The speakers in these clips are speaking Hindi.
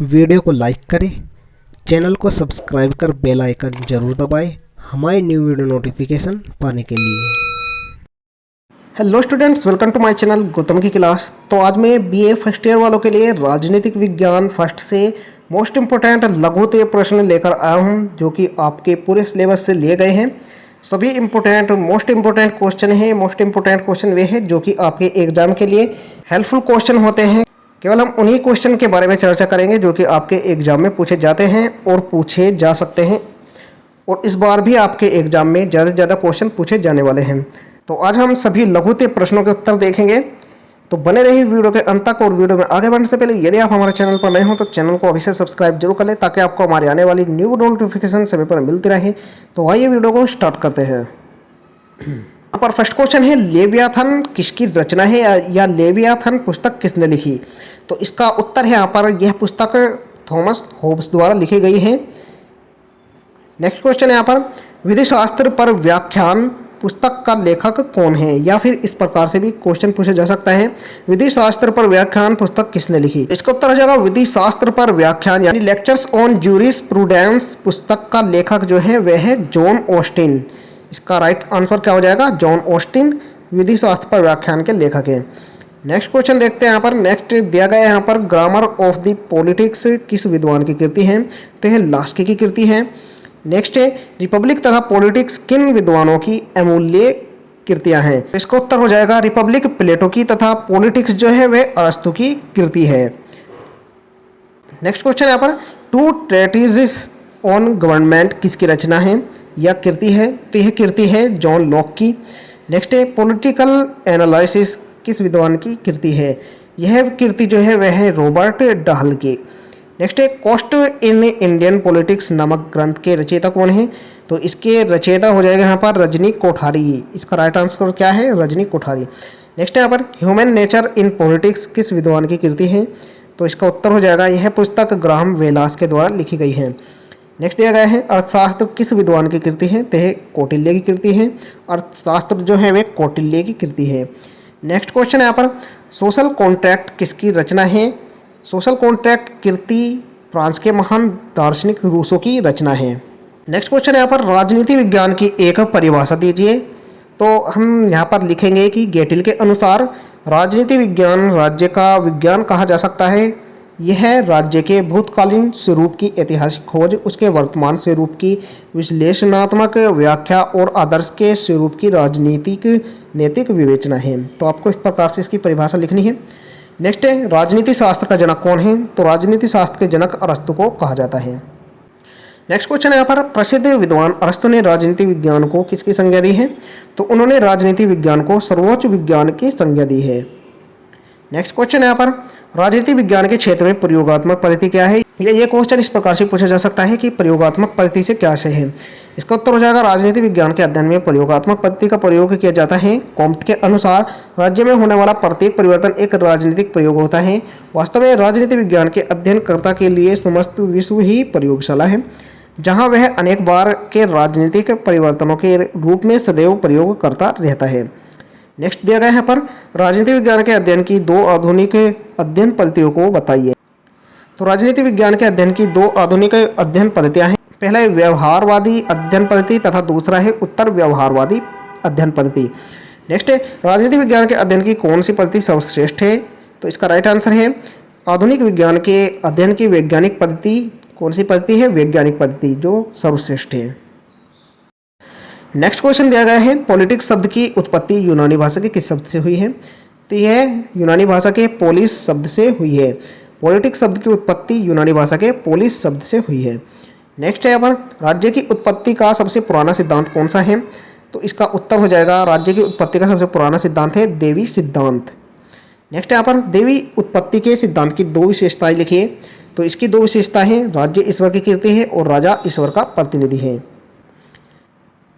वीडियो को लाइक करें, चैनल को सब्सक्राइब कर बेल आइकन जरूर दबाएं हमारी न्यू वीडियो नोटिफिकेशन पाने के लिए। Hello students, welcome to my channel Gautam की क्लास। तो आज मैं बीए फर्स्ट ईयर वालों के लिए राजनीतिक विज्ञान फर्स्ट से मोस्ट इम्पोर्टेंट लघुत्तरीय प्रश्न लेकर आया हूं, जो कि आपके पूरे सिलेबस से लिए गए हैं। सभी इम्पोर्टेंट मोस्ट इम्पोर्टेंट क्वेश्चन हैं। मोस्ट इम्पोर्टेंट क्वेश्चन वे हैं जो कि आपके एग्जाम के लिए हेल्पफुल क्वेश्चन होते हैं। केवल हम उन्हीं क्वेश्चन के बारे में चर्चा करेंगे जो कि आपके एग्जाम में पूछे जाते हैं और पूछे जा सकते हैं, और इस बार भी आपके एग्जाम में ज़्यादा से ज़्यादा क्वेश्चन पूछे जाने वाले हैं। तो आज हम सभी लघुत्तरीय प्रश्नों के उत्तर देखेंगे, तो बने रहिए वीडियो के अंत तक। और वीडियो में आगे बढ़ने से पहले यदि आप हमारे चैनल पर नए हो तो चैनल को अभी से सब्सक्राइब जरूर कर लें, ताकि आपको हमारी आने वाली न्यू नोटिफिकेशन समय पर मिलती रहे। तो आइए वीडियो को स्टार्ट करते हैं। यहाँ पर फर्स्ट क्वेश्चन है, लेवियाथन किसकी रचना है या लेवियाथन पुस्तक किसने लिखी? तो इसका उत्तर है यहाँ पर, यह पुस्तक थॉमस होब्स द्वारा लिखी गई है। नेक्स्ट क्वेश्चन है यहाँ पर, विधि शास्त्र पर व्याख्यान पुस्तक का लेखक कौन है? या फिर इस प्रकार से भी क्वेश्चन पूछा जा सकता है, विधि शास्त्र पर व्याख्यान पुस्तक किसने लिखी? इसका उत्तर हो जाएगा विधि शास्त्र पर व्याख्यान यानी लेक्चर्स ऑन जूरिस्प्रूडेंस पुस्तक का लेखक जो है वह है जॉन ऑस्टिन। इसका राइट आंसर क्या हो जाएगा? जॉन ऑस्टिन विधि शास्त्र पर व्याख्यान के लेखक हैं। नेक्स्ट क्वेश्चन देखते हैं यहाँ पर। नेक्स्ट दिया गया है यहाँ पर, ग्रामर ऑफ द पॉलिटिक्स किस विद्वान की कृति है? तो यह लास्की की कृति है। नेक्स्ट है, रिपब्लिक तथा पॉलिटिक्स किन विद्वानों की अमूल्य कृतियां हैं? तो इसका उत्तर हो जाएगा रिपब्लिक प्लेटो की तथा पॉलिटिक्स जो है वह अरस्तु की कृति है। नेक्स्ट क्वेश्चन यहाँ पर, टू ट्रेटिसेस ऑन गवर्नमेंट किसकी रचना है या कृति है? तो यह कृति है जॉन लॉक की। नेक्स्ट है, पॉलिटिकल एनालिसिस किस विद्वान की कृति है? यह कृति जो है वह है रॉबर्ट डहल की। नेक्स्ट है, कॉस्ट इन इंडियन पॉलिटिक्स नामक ग्रंथ के रचयिता कौन है? तो इसके रचयिता हो जाएगा यहाँ पर रजनी कोठारी। इसका राइट आंसर क्या है? रजनी कोठारी। नेक्स्ट है यहाँ पर, ह्यूमन नेचर इन पॉलिटिक्स किस विद्वान की कृति है? तो इसका उत्तर हो जाएगा, यह पुस्तक ग्राहम वेलास के द्वारा लिखी गई है। नेक्स्ट दिया गया है, अर्थशास्त्र किस विद्वान की कृति है? तो यह कौटिल्य की कृति है। अर्थशास्त्र जो है वह कौटिल्य की कृति है। नेक्स्ट क्वेश्चन है यहाँ पर, सोशल कॉन्ट्रैक्ट किसकी रचना है? सोशल कॉन्ट्रैक्ट कृति फ्रांस के महान दार्शनिक रूसो की रचना है। नेक्स्ट क्वेश्चन है यहाँ पर, राजनीति विज्ञान की एक परिभाषा दीजिए। तो हम यहाँ पर लिखेंगे कि गेटिल के अनुसार राजनीति विज्ञान राज्य का विज्ञान कहा जा सकता है। यह राज्य के भूतकालीन स्वरूप की ऐतिहासिक खोज, उसके वर्तमान स्वरूप की विश्लेषणात्मक व्याख्या और आदर्श के स्वरूप की राजनीतिक नैतिक विवेचना है। तो आपको इस प्रकार से इसकी परिभाषा लिखनी है। नेक्स्ट है, राजनीति शास्त्र का जनक कौन है? तो राजनीति शास्त्र के जनक अरस्तु को कहा जाता है। नेक्स्ट क्वेश्चन है यहाँ पर, प्रसिद्ध विद्वान अरस्तु ने राजनीति विज्ञान को किसकी संज्ञा दी है? तो उन्होंने राजनीति विज्ञान को सर्वोच्च विज्ञान की संज्ञा दी है। नेक्स्ट क्वेश्चन है यहाँ पर, राजनीति विज्ञान के क्षेत्र में प्रयोगात्मक पद्धति क्या है? ये क्वेश्चन इस प्रकार से पूछा जा सकता है कि प्रयोगात्मक पद्धति से क्या से है? इसका उत्तर हो जाएगा, राजनीति विज्ञान के अध्ययन में प्रयोगात्मक पद्धति का प्रयोग किया जाता है। कॉम्ट के अनुसार राज्य में होने वाला प्रत्येक परिवर्तन एक राजनीतिक प्रयोग होता है। वास्तव में राजनीति विज्ञान के अध्ययनकर्ता के लिए समस्त विश्व ही प्रयोगशाला है, जहाँ वह अनेक बार के राजनीतिक परिवर्तनों के रूप में सदैव प्रयोग करता रहता है। नेक्स्ट दिया गया है पर, राजनीति विज्ञान के अध्ययन की दो आधुनिक अध्ययन पद्धतियों को बताइए। तो राजनीति विज्ञान के अध्ययन की दो आधुनिक अध्ययन पद्धतियां हैं। पहला है व्यवहारवादी अध्ययन पद्धति तथा दूसरा है उत्तर व्यवहारवादी अध्ययन पद्धति। नेक्स्ट है, राजनीति विज्ञान के अध्ययन की कौन सी पद्धति सर्वश्रेष्ठ है? तो इसका राइट आंसर है, आधुनिक विज्ञान के अध्ययन की वैज्ञानिक पद्धति कौन सी पद्धति है? वैज्ञानिक पद्धति जो सर्वश्रेष्ठ है। नेक्स्ट क्वेश्चन दिया गया है, पॉलिटिक्स शब्द की उत्पत्ति यूनानी भाषा के किस शब्द से हुई है? तो यह यूनानी भाषा के पोलिस शब्द से हुई है। पॉलिटिक्स शब्द की उत्पत्ति यूनानी भाषा के पोलिस शब्द से हुई है। नेक्स्ट है यहाँ पर, राज्य की उत्पत्ति का सबसे पुराना सिद्धांत कौन सा है? तो इसका उत्तर हो जाएगा, राज्य की उत्पत्ति का सबसे पुराना सिद्धांत है देवी सिद्धांत। नेक्स्ट यहाँ पर, देवी उत्पत्ति के सिद्धांत की दो विशेषताएं लिखिए। तो इसकी दो विशेषताएं हैं, राज्य ईश्वर की कृति है और राजा ईश्वर का प्रतिनिधि है।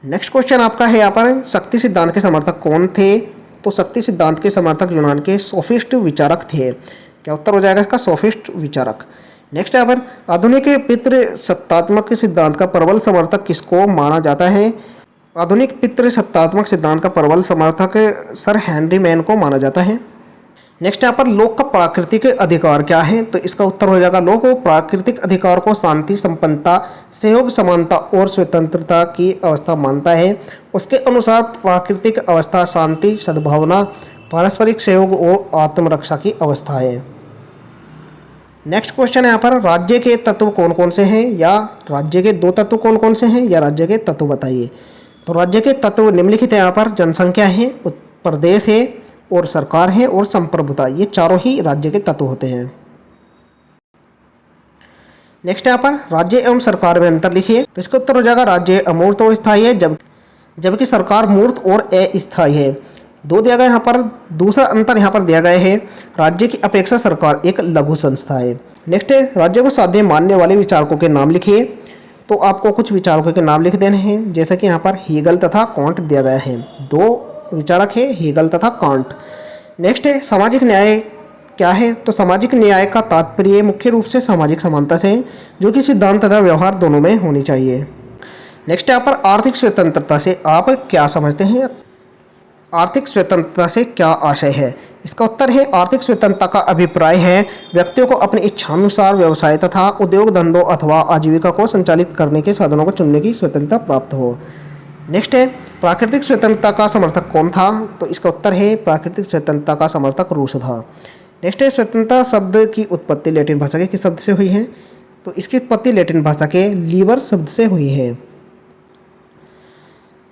नेक्स्ट क्वेश्चन आपका है यहाँ पर, शक्ति सिद्धांत के समर्थक कौन थे? तो शक्ति सिद्धांत के समर्थक यूनान के सोफिस्ट विचारक थे। क्या उत्तर हो जाएगा इसका? सोफिस्ट विचारक। नेक्स्ट यहाँ पर, आधुनिक पितृसत्तात्मक सिद्धांत का प्रबल समर्थक किसको माना जाता है? आधुनिक पितृसत्तात्मक सिद्धांत का प्रबल समर्थक सर हेनरी मैन को माना जाता है। नेक्स्ट यहाँ पर लोक का प्राकृतिक अधिकार क्या है, तो इसका उत्तर हो जाएगा लोक प्राकृतिक अधिकार को शांति, संपन्नता, सहयोग, समानता और स्वतंत्रता की अवस्था मानता है। उसके अनुसार प्राकृतिक अवस्था शांति, सद्भावना, पारस्परिक सहयोग और आत्मरक्षा की अवस्था है। नेक्स्ट क्वेश्चन है यहाँ पर राज्य के तत्व कौन कौन से हैं, या राज्य के दो तत्व कौन कौन से हैं, या राज्य के तत्व बताइए। तो राज्य के तत्व निम्नलिखित है यहाँ पर जनसंख्या है, प्रदेश है और सरकार है और संप्रभुता, ये चारों ही राज्य के तत्व होते हैं। नेक्स्ट यहाँ पर राज्य एवं सरकार में अंतर लिखिए, तो इसका उत्तर हो जाएगा राज्य अमूर्त और स्थायी है, जबकि सरकार मूर्त और अस्थायी है। दो दिया गया यहाँ पर। दूसरा अंतर यहाँ पर दिया गया है राज्य की अपेक्षा सरकार एक लघु संस्था है। नेक्स्ट है राज्य को साध्य मानने वाले विचारकों के नाम लिखिए, तो आपको कुछ विचारकों के नाम लिख देने हैं, जैसे कि यहाँ पर हीगल तथा कांट दिया गया है। दो विचारक है हीगल तथा कांट। नेक्स्ट है सामाजिक न्याय क्या है, तो सामाजिक न्याय का तात्पर्य मुख्य रूप से सामाजिक समानता से है, जो कि सिद्धांत तथा व्यवहार दोनों में होनी चाहिए। नेक्स्ट यहाँ पर आर्थिक स्वतंत्रता से आप क्या समझते हैं, आर्थिक स्वतंत्रता से क्या आशय है। इसका उत्तर है आर्थिक स्वतंत्रता का अभिप्राय है व्यक्तियों को अपनी इच्छानुसार व्यवसाय तथा उद्योग धंधों अथवा आजीविका को संचालित करने के साधनों को चुनने की स्वतंत्रता प्राप्त हो। नेक्स्ट है प्राकृतिक स्वतंत्रता का समर्थक कौन था, तो इसका उत्तर है प्राकृतिक स्वतंत्रता का समर्थक रूस था। नेक्स्ट है स्वतंत्रता शब्द की उत्पत्ति लैटिन भाषा के किस शब्द से हुई है, तो इसकी उत्पत्ति लैटिन भाषा के लीबर शब्द से हुई है।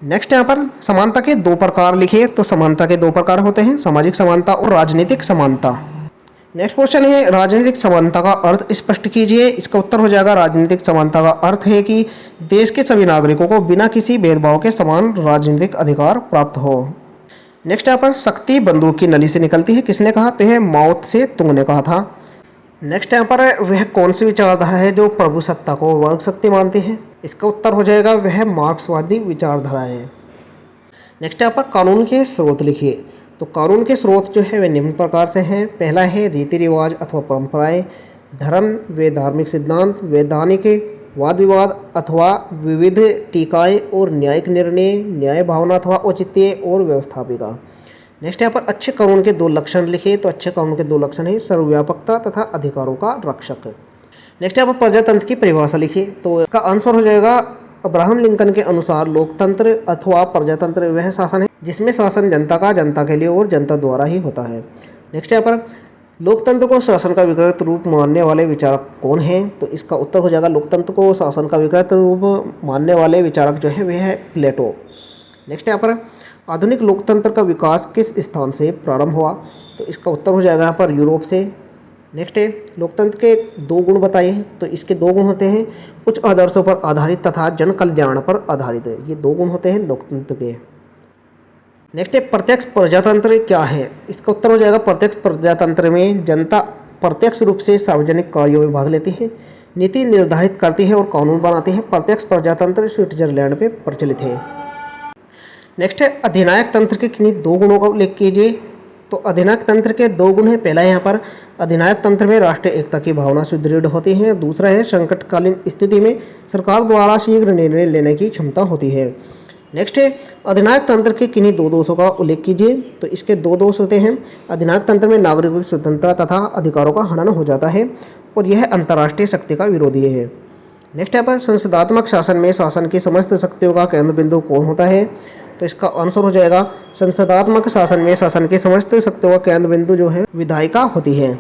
नेक्स्ट यहाँ पर समानता के दो प्रकार लिखिए, तो समानता के दो प्रकार होते हैं सामाजिक समानता और राजनीतिक समानता। नेक्स्ट क्वेश्चन है राजनीतिक समानता का अर्थ स्पष्ट कीजिए। इसका उत्तर हो जाएगा राजनीतिक समानता का अर्थ है कि देश के सभी नागरिकों को बिना किसी भेदभाव के समान राजनीतिक अधिकार प्राप्त हो। नेक्स्ट यहाँ पर शक्ति बंदूक की नली से निकलती है, किसने कहा, तो यह माओ त्से तुंग ने कहा था। नेक्स्ट यहाँ पर वह कौन सी विचारधारा है जो प्रभु सत्ता को वर्ग शक्ति मानती है, इसका उत्तर हो जाएगा वह मार्क्सवादी विचारधारा है। नेक्स्ट यहाँ पर कानून के स्रोत लिखिए, तो कानून के स्रोत जो है वे निम्न प्रकार से हैं। पहला है रीति रिवाज अथवा परंपराएं, धर्म व धार्मिक सिद्धांत, वैधानिक वाद विवाद अथवा विविध टीकाएं और न्यायिक निर्णय, न्याय भावना अथवा औचित्य और व्यवस्थापिका। नेक्स्ट यहाँ पर अच्छे कानून के दो लक्षण लिखे, तो अच्छे कानून के दो लक्षण है सर्वव्यापकता तथा अधिकारों का रक्षक। नेक्स्ट यहाँ पर प्रजातंत्र की परिभाषा लिखिए, तो इसका आंसर हो जाएगा अब्राहम लिंकन के अनुसार लोकतंत्र अथवा प्रजातंत्र वह शासन है जिसमें शासन जनता का जनता के लिए और जनता द्वारा ही होता है। नेक्स्ट यहाँ पर लोकतंत्र को शासन का विकृत रूप मानने वाले विचारक कौन हैं, तो इसका उत्तर हो जाएगा लोकतंत्र को शासन का विकृत रूप मानने वाले विचारक जो है वह है प्लेटो। नेक्स्ट यहाँ पर आधुनिक लोकतंत्र का विकास किस स्थान से प्रारंभ हुआ, तो इसका उत्तर हो जाएगा यहाँ पर यूरोप से। नेक्स्ट है लोकतंत्र के दो गुण बताइए, तो इसके दो गुण होते हैं उच्च आदर्शों पर आधारित तथा जन कल्याण पर आधारित, ये दो गुण होते हैं लोकतंत्र के। नेक्स्ट है प्रत्यक्ष प्रजातंत्र क्या है, इसका उत्तर हो जाएगा प्रत्यक्ष प्रजातंत्र में जनता प्रत्यक्ष रूप से सार्वजनिक कार्यों में भाग लेती है, नीति निर्धारित करती है और कानून बनाती है। प्रत्यक्ष प्रजातंत्र स्विट्जरलैंड में प्रचलित है। नेक्स्ट है अधिनायक तंत्र के किन्हीं दो गुणों का उल्लेख कीजिए, तो अधिनायक तंत्र के दो गुण हैं। पहला है यहाँ पर अधिनायक तंत्र में राष्ट्रीय एकता की भावना सुदृढ़ होती है। दूसरा है संकटकालीन स्थिति में सरकार द्वारा शीघ्र निर्णय लेने की क्षमता होती है। नेक्स्ट है अधिनायक तंत्र के किन्हीं दो दोषों का उल्लेख कीजिए, तो इसके दो दोष होते हैं। अधिनायक तंत्र में नागरिकों की स्वतंत्रता तथा अधिकारों का हनन हो जाता है और यह अंतर्राष्ट्रीय शक्ति का विरोधी है। नेक्स्ट यहाँ पर संसदात्मक शासन में शासन की समस्त शक्तियों का केंद्र बिंदु कौन होता है, तो इसका आंसर हो जाएगा संसदात्मक शासन में शासन की समस्त शक्तियों का केंद्र बिंदु जो है विधायिका होती है।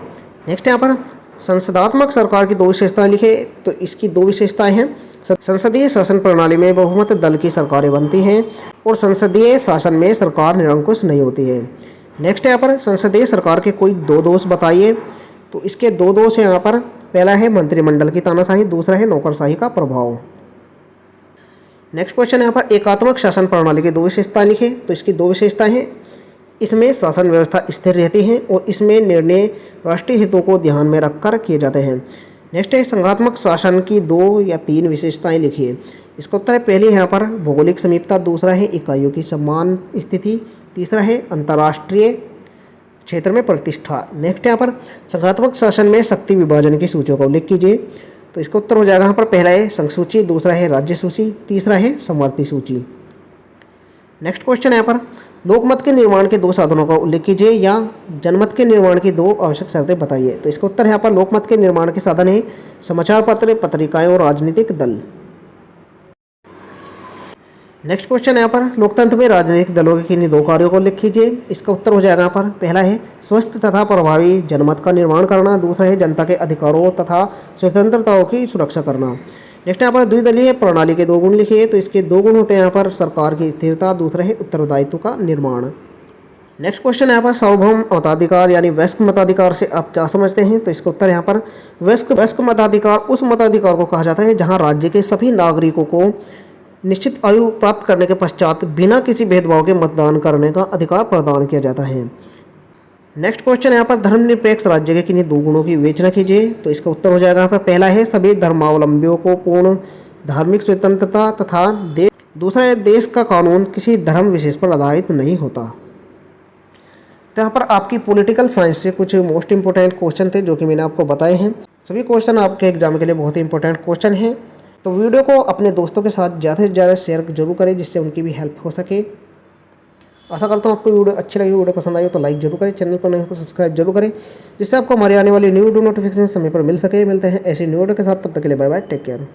नेक्स्ट यहाँ पर संसदात्मक सरकार की दो विशेषताएं लिखे, तो इसकी दो विशेषताएं हैं। संसदीय शासन प्रणाली में बहुमत दल की सरकारें बनती हैं और संसदीय शासन में सरकार निरंकुश नहीं होती है। नेक्स्ट यहाँ पर संसदीय सरकार के कोई दो दोष बताइए, तो इसके दो दोष हैं यहाँ पर। पहला है मंत्रिमंडल की तानाशाही, दूसरा है नौकरशाही का प्रभाव। नेक्स्ट क्वेश्चन यहाँ पर एकात्मक शासन प्रणाली की दो विशेषताएं लिखें, तो इसकी दो विशेषताएं हैं। इसमें शासन व्यवस्था स्थिर रहती है और इसमें निर्णय राष्ट्रीय हितों को ध्यान में रखकर किए जाते हैं। नेक्स्ट है संघात्मक शासन की दो या तीन विशेषताएं लिखिए, इसका उत्तर है पहली यहाँ पर भौगोलिक समीपता, दूसरा है इकाइयों की समान स्थिति, तीसरा है अंतर्राष्ट्रीय क्षेत्र में प्रतिष्ठा। नेक्स्ट यहाँ पर संघात्मक शासन में शक्ति विभाजन की सूचियों का उल्लेख कीजिए, तो इसका उत्तर हो जाएगा यहाँ पर पहला है संघ सूची, दूसरा है राज्य सूची, तीसरा है समवर्ती सूची। नेक्स्ट क्वेश्चन है यहाँ पर, लोकमत के निर्माण के दो साधनों का उल्लेख कीजिए या जनमत के निर्माण की दो आवश्यक शर्तें बताइए। तो इसका उत्तर है यहाँ पर, लोकमत के निर्माण के साधन है समाचार पत्र, पत्रिकाएं और राजनीतिक दल। नेक्स्ट क्वेश्चन है यहाँ पर, लोकतंत्र में राजनीतिक दलों के किन्हीं दो कार्यों को उल्लेख कीजिए। इसका उत्तर हो जाएगा यहाँ पर, पहला है स्वस्थ तथा प्रभावी जनमत का निर्माण करना, दूसरा है जनता के अधिकारों तथा स्वतंत्रताओं की सुरक्षा करना। नेक्स्ट यहाँ पर, द्विदलीय प्रणाली के दो गुण लिखिए। तो इसके दो गुण होते हैं यहाँ पर, सरकार की स्थिरता, दूसरा है उत्तरदायित्व का निर्माण। नेक्स्ट क्वेश्चन है यहाँ पर, सार्वभौम मताधिकार यानी वयस्क मताधिकार से आप क्या समझते हैं। तो इसका उत्तर यहाँ पर, वयस्क मताधिकार उस मताधिकार को कहा जाता है जहाँ राज्य के सभी नागरिकों को निश्चित आयु प्राप्त करने के पश्चात बिना किसी भेदभाव के मतदान करने का अधिकार प्रदान किया जाता है। नेक्स्ट क्वेश्चन यहाँ पर, धर्मनिरपेक्ष राज्य के किन्हीं दो गुणों की विवेचना कीजिए। तो इसका उत्तर हो जाएगा यहाँ पर, पहला है सभी धर्मावलंबियों को पूर्ण धार्मिक स्वतंत्रता तथा दूसरा है देश का कानून किसी धर्म विशेष पर आधारित नहीं होता। तो यहाँ पर आपकी पॉलिटिकल साइंस से कुछ मोस्ट इंपॉर्टेंट क्वेश्चन थे जो कि मैंने आपको बताए हैं। सभी क्वेश्चन आपके एग्जाम के लिए बहुत ही इंपॉर्टेंट क्वेश्चन हैं। तो वीडियो को अपने दोस्तों के साथ ज़्यादा से ज़्यादा शेयर जरूर करें जिससे उनकी भी हेल्प हो सके। आशा करता हूँ आपको वीडियो अच्छी लगी, वीडियो पसंद आई हो तो लाइक जरूर करें, चैनल पर नहीं हो तो सब्सक्राइब जरूर करें जिससे आपको हमारी आने वाली न्यू वीडियो नोटिफिकेशन समय पर मिल सके। मिलते हैं ऐसी न्यू वीडियो के साथ, तब तक के लिए बाय बाय, टेक केयर।